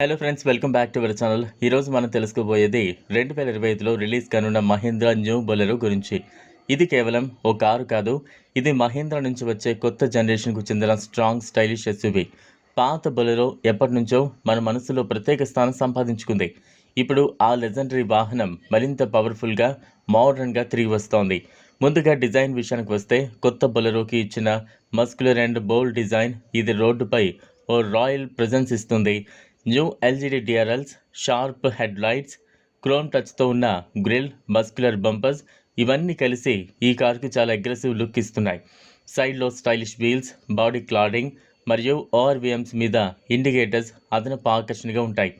Hello friends, welcome back to our channel. ఈరోజు మనం తెలుసుకోబోయేది 2025లో release కానున్న మహీంద్రా న్యూ బొలెరో గురించి. ఇది కేవలం ఓ కారు కాదు, ఇది మహీంద్రా నుంచి వచ్చే కొత్త జనరేషన్కు చెందిన స్ట్రాంగ్ స్టైలిష్ ఎస్యూవీ. పాత బొలెరో ఎప్పటి నుంచో మన మనసులో ప్రత్యేక స్థానం సంపాదించుకుంది. ఇప్పుడు ఆ లెజెండరీ వాహనం మరింత పవర్ఫుల్గా, మోడర్న్గా తిరిగి వస్తోంది. ముందుగా డిజైన్ విషయానికి వస్తే, కొత్త బొలెరోకి ఇచ్చిన మస్కులర్ అండ్ బోల్డ్ డిజైన్ ఇది రోడ్డుపై ఓ రాయల్ ప్రెజెన్స్ ఇస్తుంది. New LED DRLs, sharp head lights, chrome టచ్తో ఉన్న గ్రిల్, మస్క్యులర్ బంపర్స్ ఇవన్నీ కలిసి ఈ కార్కి చాలా అగ్రెసివ్ లుక్ ఇస్తున్నాయి. సైడ్లో స్టైలిష్ వీల్స్, బాడీ క్లాడింగ్ మరియు ఓఆర్వీఎమ్స్ మీద ఇండికేటర్స్ అదనపు ఆకర్షణగా ఉంటాయి.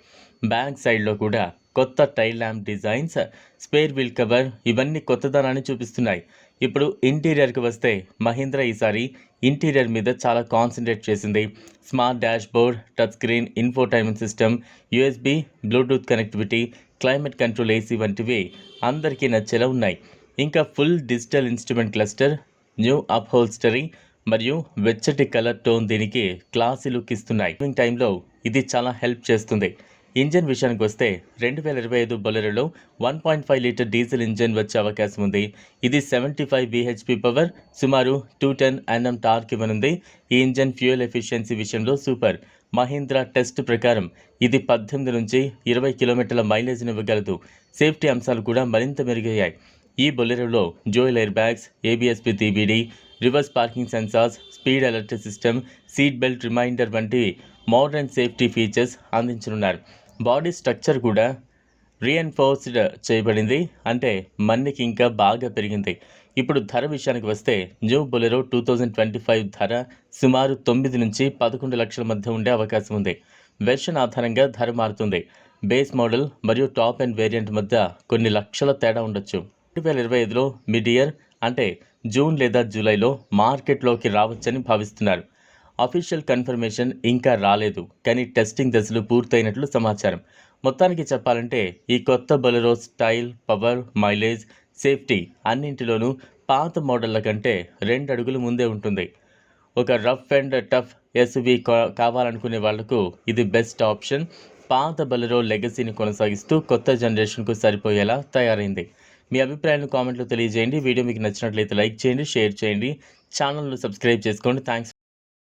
బ్యాక్ సైడ్లో కూడా కొత్త tail lamp designs, spare wheel cover ఇవన్నీ కొత్తదనాన్ని చూపిస్తున్నాయి. ఇప్పుడు ఇంటీరియర్కి వస్తే, మహీంద్రా ఈసారి ఇంటీరియర్ మీద చాలా కాన్సన్ట్రేట్ చేసింది. Smart dash board, touch screen, infotainment system, USB, Bluetooth connectivity, climate control AC వంటివి అందరికీ నచ్చేలా ఉన్నాయి. ఇంకా full digital instrument cluster, new upholstery మరియు వెచ్చటి కలర్ టోన్ దీనికి క్లాసీ లుక్ ఇస్తున్నాయి. డ్రైవింగ్ టైంలో ఇది చాలా హెల్ప్ చేస్తుంది. ఇంజన్ విషయానికి వస్తే, 2025 బొలెరోలో 1.5 లీటర్ డీజిల్ ఇంజన్ వచ్చే అవకాశం ఉంది. ఇది 75 bhp పవర్, సుమారు 210 Nm టార్క్ ఇవ్వనుంది. ఈ ఇంజన్ ఫ్యూయల్ ఎఫిషియన్సీ విషయంలో సూపర్. మహీంద్రా టెస్ట్ ప్రకారం ఇది 18 నుంచి 20 కిలోమీటర్ల మైలేజ్ని ఇవ్వగలదు. సేఫ్టీ అంశాలు కూడా మరింత మెరుగయ్యాయి. ఈ బొలెరోలో dual air bags, ABS with EBD, reverse parking sensors, speed alert system, seat belt reminder వంటి మోడర్న్ సేఫ్టీ ఫీచర్స్ అందించనున్నారు. బాడీ స్ట్రక్చర్ కూడా రీఎన్ఫోర్స్డ్ చేయబడింది, అంటే మన్నికి ఇంకా బాగా పెరిగింది. ఇప్పుడు ధర విషయానికి వస్తే, న్యూ బొలెరో 2025 ధర సుమారు 9 నుంచి 11 లక్షల మధ్య ఉండే అవకాశం ఉంది. వెర్షన్ ఆధారంగా ధర మారుతుంది. బేస్ మోడల్ మరియు టాప్ అండ్ వేరియంట్ మధ్య కొన్ని లక్షల తేడా ఉండొచ్చు. 2025లో మిడ్ ఇయర్, అంటే జూన్ లేదా జూలైలో మార్కెట్లోకి రావచ్చని భావిస్తున్నారు. అఫీషియల్ కన్ఫర్మేషన్ ఇంకా రాలేదు, కానీ టెస్టింగ్ దశలు పూర్తయినట్లు సమాచారం. మొత్తానికి చెప్పాలంటే, ఈ కొత్త Bolero style, power, mileage, safety అన్నింటిలోనూ పాత మోడళ్ల కంటే 2 అడుగులు ముందే ఉంటుంది. ఒక రఫ్ అండ్ టఫ్ ఎస్యూవీ కావాలనుకునే వాళ్లకు ఇది బెస్ట్ ఆప్షన్. పాత బొలెరో లెగసీని కొనసాగిస్తూ కొత్త జనరేషన్కు సరిపోయేలా తయారైంది. మీ అభిప్రాయాలను కామెంట్లో తెలియజేయండి. వీడియో మీకు నచ్చినట్లయితే లైక్ చేయండి, షేర్ చేయండి, ఛానల్ను సబ్స్క్రైబ్ చేసుకోండి. థ్యాంక్స్.